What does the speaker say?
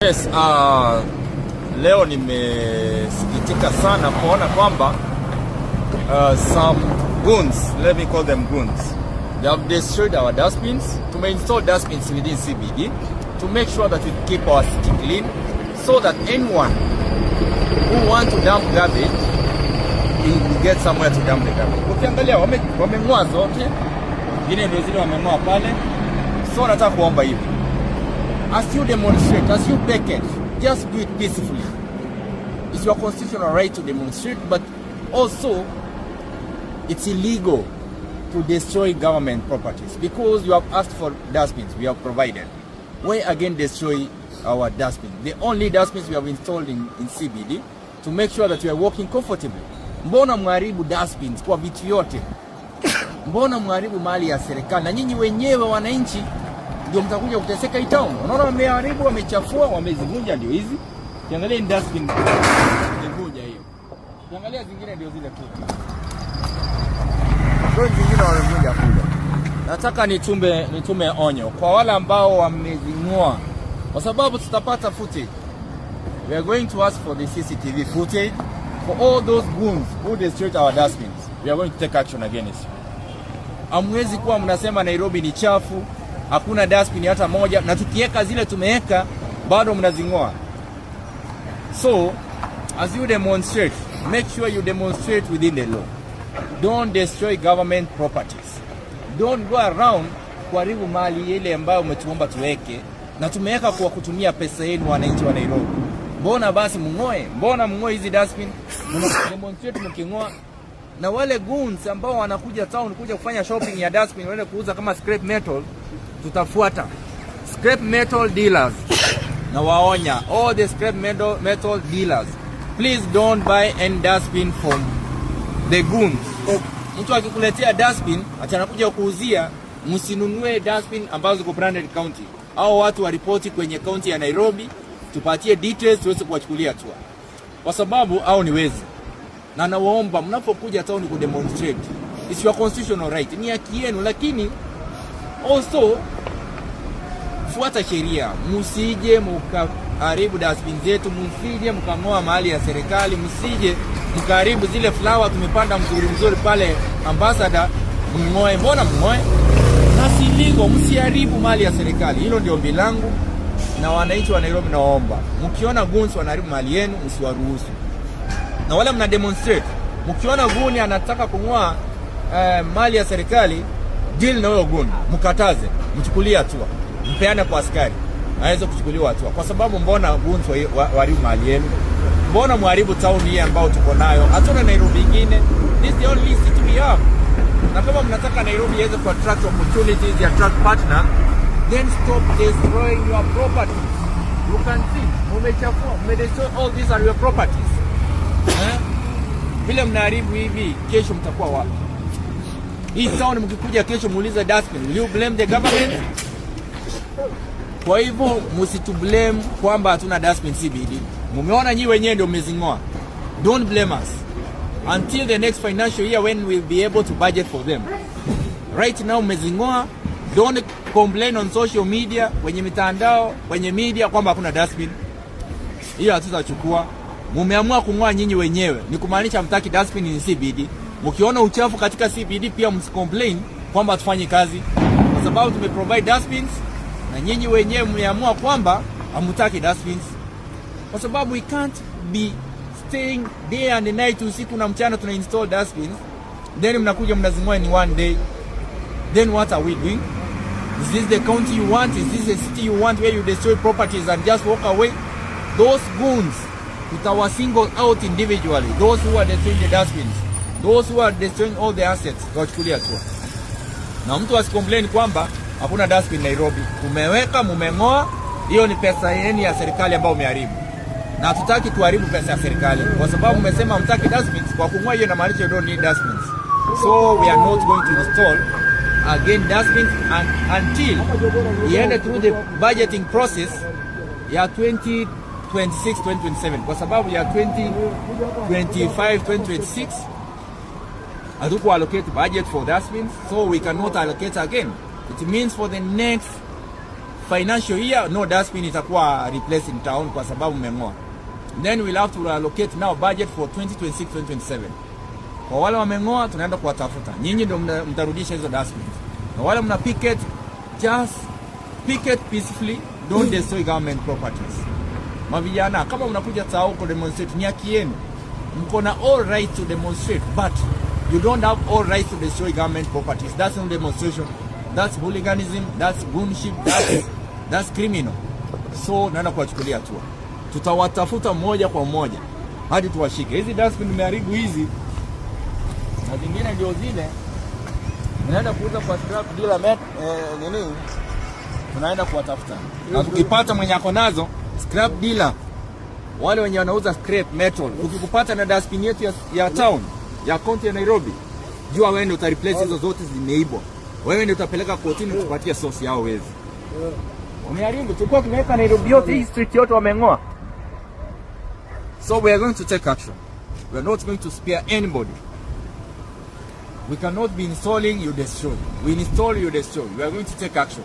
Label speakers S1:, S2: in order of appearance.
S1: Yes, leo nimesikitika sana kuona kwamba some goons, let me call them goons, they have destroyed our dustbins. Install dustbins within CBD to make sure that we keep our city clean, so that anyone who want to dump garbage will get somewhere to dump the garbage. Ukiangalia wameng'oa zote, ngine ndio zile wameng'oa pale. So nataka kuomba hivi, as you demonstrate, as you picket, just do it peacefully. It's your constitutional right to demonstrate, but also it's illegal to destroy government properties because you have asked for dustbins, we have provided. Why again destroy our dustbins? The only dustbins we have installed in CBD to make sure that we are walking comfortably. Mbona mharibu dustbins kwa vitu yote? Mbona mharibu mali ya serikali? Na nyinyi wenyewe wananchi ndio mtakuja kuteseka hii town. Unaona wameharibu, wamechafua, wamezivunja, ndio hizi. Kiangalia ni dustbin zivunja hiyo. Kiangalia zingine ndio zile kule. Ndio zingine wamevunja kule. Nataka nitume onyo kwa wale ambao wamezing'oa, kwa sababu tutapata footage. We are going to ask for the CCTV footage for all those goons who destroyed our dustbins. We are going to take action against you. Hamwezi kuwa mnasema Nairobi ni chafu, hakuna dustbin hata moja, na tukiweka zile tumeweka bado mnazing'oa. So as you demonstrate, make sure you demonstrate within the law. Don't destroy government properties. Don't go around kuharibu mali ile ambayo umetuomba tuweke, na tumeweka kwa kutumia pesa yenu wananchi wa Nairobi. Mbona basi mng'oe? Mbona mng'oe hizi dustbin? Demonstrate mking'oa. Na wale goons ambao wanakuja town kuja kufanya shopping ya dustbin, wale kuuza kama scrap metal, tutafuata. Scrap metal dealers, na waonya all the scrap metal dealers, please don't buy any dustbin from the goons. Mtu akikuletea dustbin atanakuja kuuzia, msinunue dustbin ambazo ziko branded county. Au watu waripoti kwenye county ya Nairobi, tupatie details tuweze kuwachukulia hatua, kwa sababu au ni wezi. Na nawaomba mnapokuja town ku demonstrate, it's your constitutional right, ni haki yenu, lakini also fuata sheria. Msije mkaharibu dustbin zetu, msije mkang'oa mali ya serikali, msije mkaharibu zile flower tumepanda mzuri pale Ambassador, mng'oe. Mbona mng'oe? Na si legal, msiharibu mali ya serikali. Hilo ndio ombi langu, na wananchi wa Nairobi naomba, mkiona goons wanaharibu mali yenu msiwaruhusu. Na wale mna demonstrate, mkiona goon anataka kung'oa mali ya serikali, deal na huyo goon, mkataze, mchukulie hatua, mpeane kwa askari aweze kuchukuliwa hatua. Kwa sababu mbona goons waharibu mali yenu? Mbona mharibu town hii ambao tuko nayo? Hatuna Nairobi nyingine. This is the only city we have. Na kama mnataka Nairobi iweze ku attract opportunities, ya attract partner, then stop destroying your properties. You can see, umechafua, umedestroy all these are your properties. Vile mnaharibu hivi, kesho mtakuwa wapi? Hii town mkikuja kesho muulize dustbin, will you blame the government? Kwa hivyo msitublame kwamba hatuna dustbin CBD. Mumeona nyi wenyewe ndio mmezing'oa. Don't blame us until the next financial year when we'll be able to budget for them. Right now mmezing'oa. Don't complain on social media, kwenye mitandao, kwenye media kwamba hakuna dustbin. Hiyo hatutachukua. Mumeamua kung'oa nyinyi wenyewe, ni kumaanisha mtaki dustbin in CBD. Mkiona uchafu katika CBD pia msicomplain kwamba tufanye kazi, kwa sababu tumeprovide dustbins, na nyinyi wenyewe mmeamua kwamba hamtaki dustbins. Kwa sababu we can't be staying day and night, usiku na mchana tuna install dustbins, then mnakuja mnazing'oa in one day. Then what are we doing? Is this the county you want? Is this the city you want, where you destroy properties and just walk away? Those goons, tutawa single out individually. Those who are destroying the dustbins, those who are destroying all the assets, tuwachukulia hatua. Na mtu asicomplain kwamba hakuna dustbin Nairobi. Umeweka, mumeng'oa, hiyo ni pesa yenu ya serikali ambayo umeharibu. Na hatutaki tuharibu pesa ya serikali, kwa sababu umesema mtaki dustbins. Kwa kung'oa hiyo inamaanisha you don't need dustbins. So we are not going to install again dustbins until we end through the budgeting process ya 2026-2027, kwa sababu ya 2025-2026 hatuku allocate budget for dustbins, so we cannot allocate again. It means for the next financial year no dustbin itakuwa replaced in town kwa sababu mmeng'oa. Then we'll have to allocate now budget for 2026-2027. Kwa wale wameng'oa tunaenda kuwatafuta. Nyinyi ndio mtarudisha hizo dustbins. Na wale mna picket, just picket peacefully, don't destroy government properties. Mavijana kama mnakuja Tao ku demonstrate ni haki yenu. Mko na all right to demonstrate, but you don't have all right to destroy government properties. That's not demonstration. That's hooliganism, that's goonship, that's criminal. So naenda kuwachukulia hatua. Tutawatafuta moja kwa moja hadi tuwashike. Hizi dustbin nimeharibu hizi. Na zingine ndio zile. Naenda kuuza kwa scrap dealer nini? Tunaenda kuwatafuta. Na tukipata mwenye ako nazo scrap dealer, wale wenye wanauza scrap metal, ukikupata na dustbin yetu ya town ya county ya Nairobi, jua wewe ndio utareplace hizo zote zimeibwa. Wewe ndio utapeleka kotini kupatia source yao wezi. Wameharibu, tulikuwa tunaweka Nairobi yote, hii street yote wameng'oa. So we are going to take action. We are not going to spare anybody. We cannot be installing, you destroy. We install, you destroy. We are going to take action.